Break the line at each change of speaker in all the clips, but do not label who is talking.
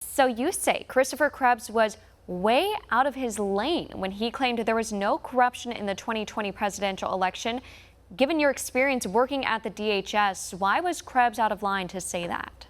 So you say Christopher Krebs was way out of his lane when he claimed there was no corruption in the 2020 presidential election. Given your experience working at the DHS, why was Krebs out of line to say that?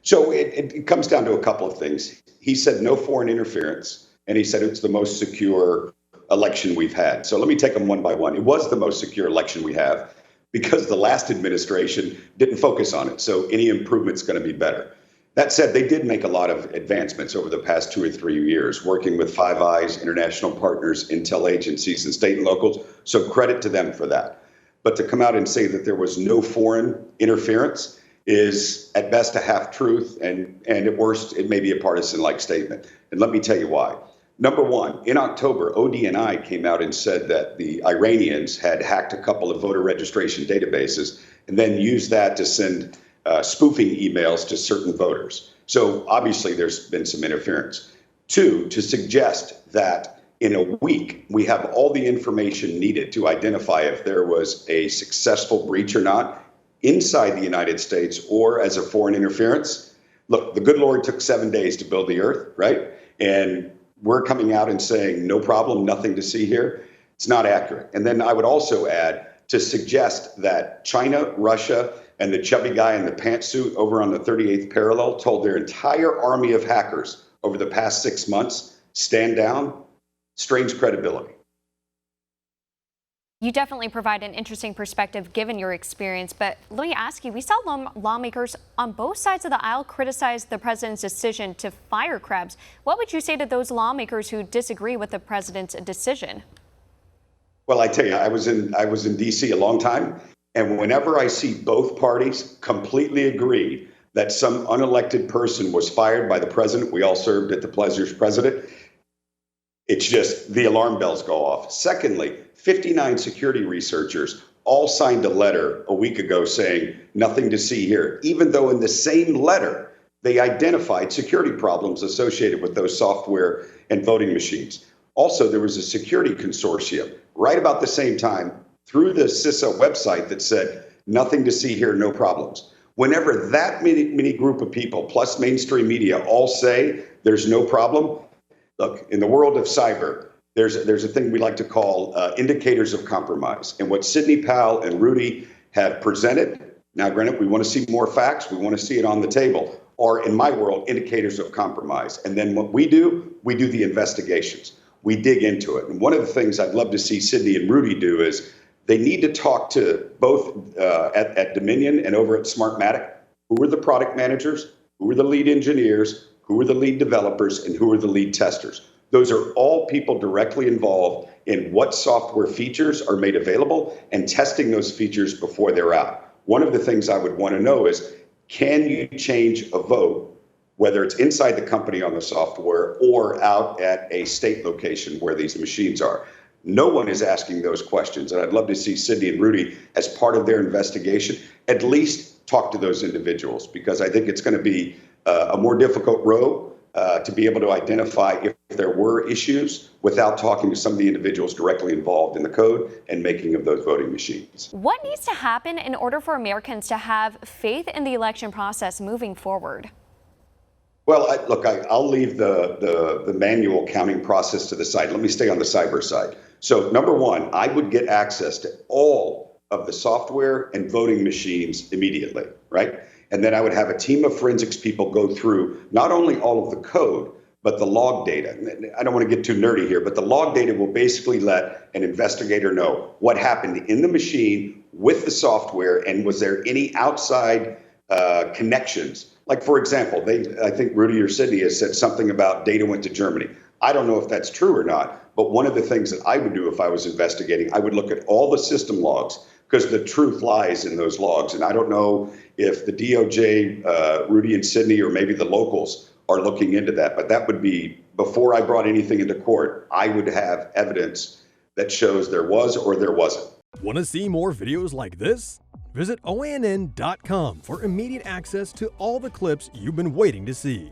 So it comes down to a couple of things. He said no foreign interference, and he said it's the most secure election we've had. So let me take them one by one. It was the most secure election we have because the last administration didn't focus on it. So any improvement's going to be better. That said, they did make a lot of advancements over the past 2 or 3 years, working with Five Eyes, international partners, intel agencies, and state and locals. So credit to them for that. But to come out and say that there was no foreign interference is at best a half truth, and at worst, it may be a partisan-like statement. And let me tell you why. Number one, in October, ODNI came out and said that the Iranians had hacked a couple of voter registration databases and then used that to send spoofing emails to certain voters. So obviously there's been some interference. Two, to suggest that in a week we have all the information needed to identify if there was a successful breach or not inside the United States or as a foreign interference. Look, the good Lord took 7 days to build the earth, right? And we're coming out and saying, no problem, nothing to see here. It's not accurate. And then I would also add to suggest that China, Russia, and the chubby guy in the pantsuit over on the 38th parallel told their entire army of hackers over the past 6 months, stand down, strains credibility.
You definitely provide an interesting perspective given your experience, but let me ask you, we saw lawmakers on both sides of the aisle criticize the president's decision to fire Krebs. What would you say to those lawmakers who disagree with the president's decision?
Well, I tell you, I was in D.C. a long time, and whenever I see both parties completely agree that some unelected person was fired by the president, we all served at the pleasure's president, it's just the alarm bells go off. Secondly, 59 security researchers all signed a letter a week ago saying nothing to see here, even though in the same letter they identified security problems associated with those software and voting machines. Also, there was a security consortium right about the same time through the CISA website that said nothing to see here, no problems. Whenever that many group of people plus mainstream media all say there's no problem, look, in the world of cyber, there's a thing we like to call indicators of compromise. And what Sidney Powell and Rudy have presented, now granted, we want to see more facts, we want to see it on the table, are, in my world, indicators of compromise. And then what we do the investigations. We dig into it. And one of the things I'd love to see Sidney and Rudy do is they need to talk to both at Dominion and over at Smartmatic, who are the product managers, who are the lead engineers, who are the lead developers, and who are the lead testers. Those are all people directly involved in what software features are made available and testing those features before they're out. One of the things I would want to know is, can you change a vote, whether it's inside the company on the software or out at a state location where these machines are? No one is asking those questions. And I'd love to see Sidney and Rudy, as part of their investigation, at least talk to those individuals, because I think it's going to be a more difficult road to be able to identify if there were issues without talking to some of the individuals directly involved in the code and making of those voting machines.
What needs to happen in order for Americans to have faith in the election process moving forward?
Well, I'll leave the manual counting process to the side. Let me stay on the cyber side. So number one, I would get access to all of the software and voting machines immediately, right? And then I would have a team of forensics people go through not only all of the code, but the log data. I don't want to get too nerdy here, but the log data will basically let an investigator know what happened in the machine with the software, and was there any outside connections. Like, for example, I think Rudy or Sidney has said something about data went to Germany. I don't know if that's true or not, but one of the things that I would do if I was investigating, I would look at all the system logs, because the truth lies in those logs. And I don't know if the DOJ, Rudy and Sidney, or maybe the locals are looking into that, but that would be, before I brought anything into court, I would have evidence that shows there was or there wasn't.
Want to see more videos like this? Visit OANN.com for immediate access to all the clips you've been waiting to see.